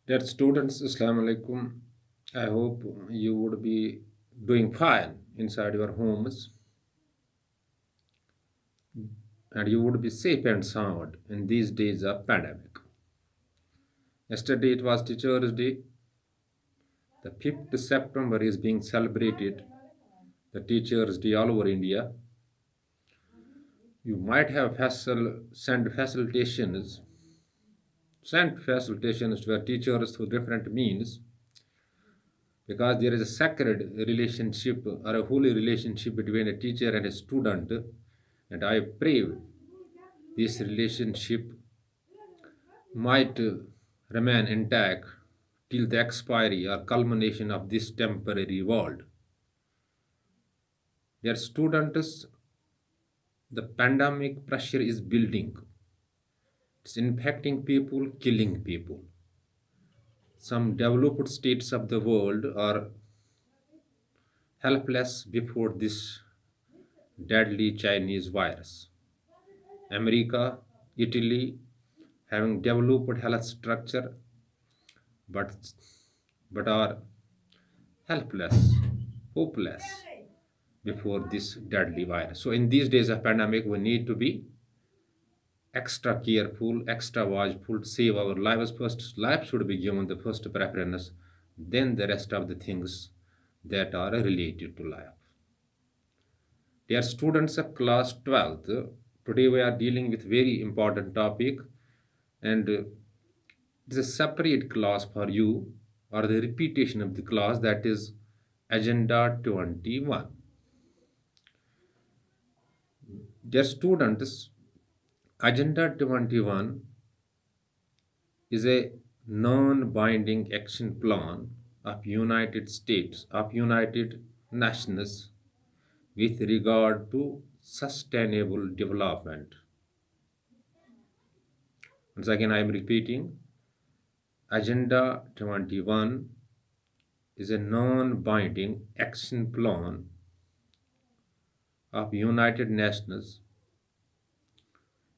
Dear students, Assalamu alaikum. I hope you would be doing fine inside your homes and you would be safe and sound in these days of pandemic. Yesterday it was Teachers' Day. The 5th September is being celebrated, the Teachers' Day all over India. You might have sent facilitations to your teachers through different means because there is a sacred relationship or a holy relationship between a teacher and a student, and I pray this relationship might remain intact till the expiry or culmination of this temporary world. Dear students, the pandemic pressure is building. It's infecting people, killing people. Some developed states of the world are helpless before this deadly Chinese virus. America, Italy, having developed health structure but are helpless, hopeless before this deadly virus. So in these days of pandemic, we need to be extra careful, extra watchful to save our lives first. Life should be given the first preference, then the rest of the things that are related to life. Dear students of class 12th, today we are dealing with very important topic, and it is a separate class for you or the repetition of the class, that is Agenda 21. Dear students, Agenda 21 is a non-binding action plan of United States, of United Nations with regard to sustainable development. Once again, I am repeating, Agenda 21 is a non-binding action plan of United Nations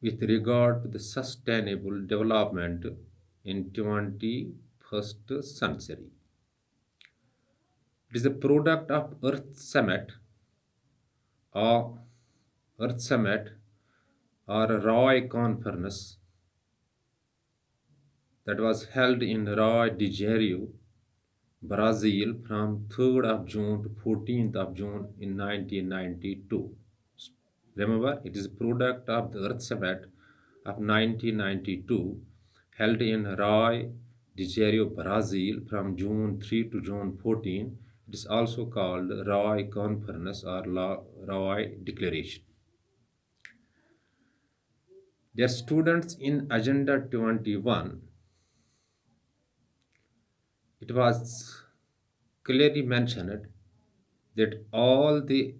with regard to the sustainable development in 21st century. It is a product of or Earth Summit or Roy Conference that was held in Rio de Janeiro, Brazil from 3rd of June to 14th of June in 1992. Remember, it is a product of the Earth Summit of 1992 held in Rio de Janeiro, Brazil from June 3 to June 14. It is also called Rio Conference or Rio Declaration. Dear students, in Agenda 21, it was clearly mentioned that all the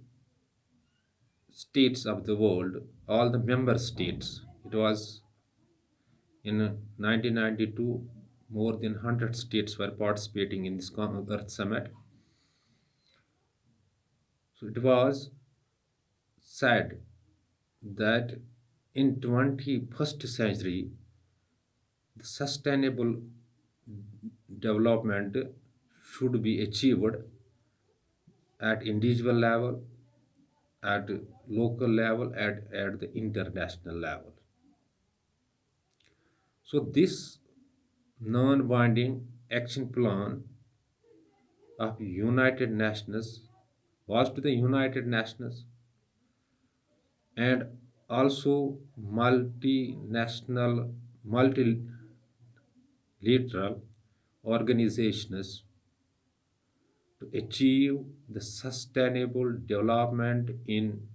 states of the world, all the member states, it was in 1992, more than 100 states were participating in this Earth Summit. So it was said that in 21st century, the sustainable development should be achieved at individual level, at local level, at the international level. So this non-binding action plan of United Nations was to the United Nations and also multinational, multilateral organizations to achieve the sustainable development in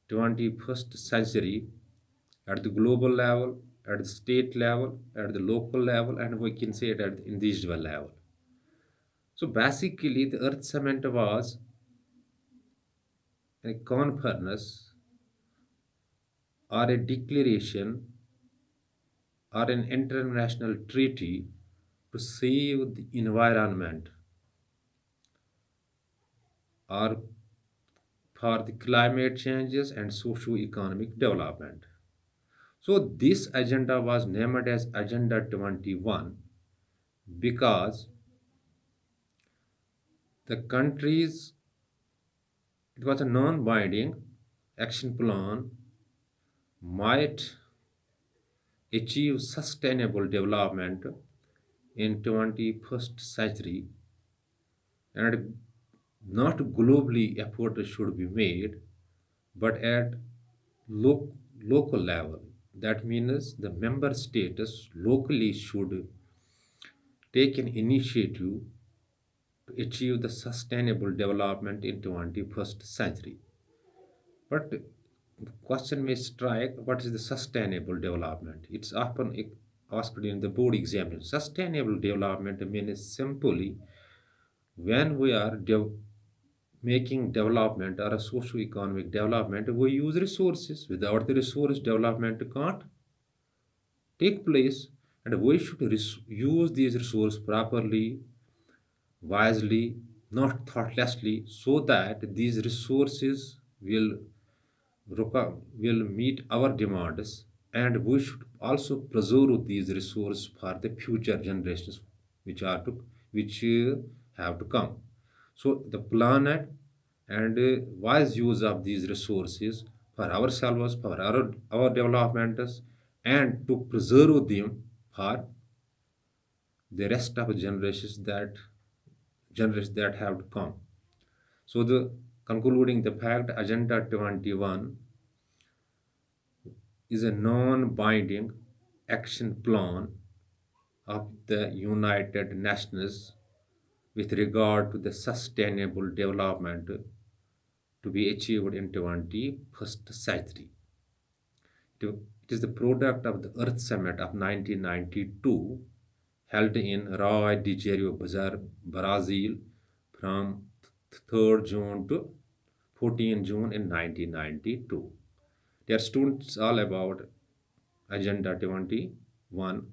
21st century at the global level, at the state level, at the local level, and we can say it at the individual level. So basically, the Earth Summit was a conference or a declaration or an international treaty to save the environment or for the climate changes and socio-economic development. So this agenda was named as Agenda 21 because the countries, it was a non-binding action plan, might achieve sustainable development in 21st century, and not globally effort should be made but at lo- local level. That means the member states locally should take an initiative to achieve the sustainable development in 21st century. But the question may strike, what is the sustainable development? It's often asked in the board exam. Sustainable development means simply when we are making development or a socio-economic development, we use resources. Without the resource, development can't take place, and we should use these resources properly, wisely, not thoughtlessly, so that these resources will meet our demands, and we should also preserve these resources for the future generations which are to which have to come. So the planet and wise use of these resources for ourselves, for our developments, and to preserve them for the rest of generations that have to come. So the concluding the fact, Agenda 21 is a non-binding action plan of the United Nations with regard to the sustainable development to be achieved in 21st century. It is the product of the Earth Summit of 1992 held in Rio de Janeiro, Brazil from 3rd June to 14 June in 1992. Dear students, all about Agenda 21.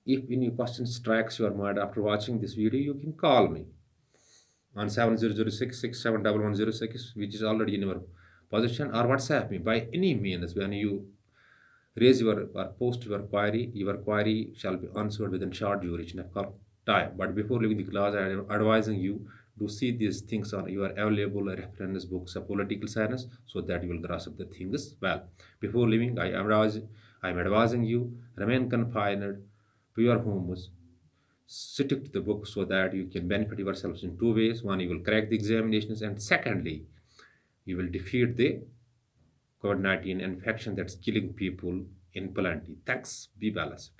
If any question strikes your mind after watching this video, you can call me on 7006 which is already in your position, or WhatsApp me by any means. When you raise your or post your query shall be answered within short duration of time. But before leaving the class, I am advising you to see these things on your available reference books of political science so that you will grasp the things well. Before leaving, I am advising you remain confined to your homes, stick to the book so that you can benefit yourselves in two ways. One, you will crack the examinations, and secondly, you will defeat the COVID-19 infection that's killing people in plenty. Thanks. Be balanced.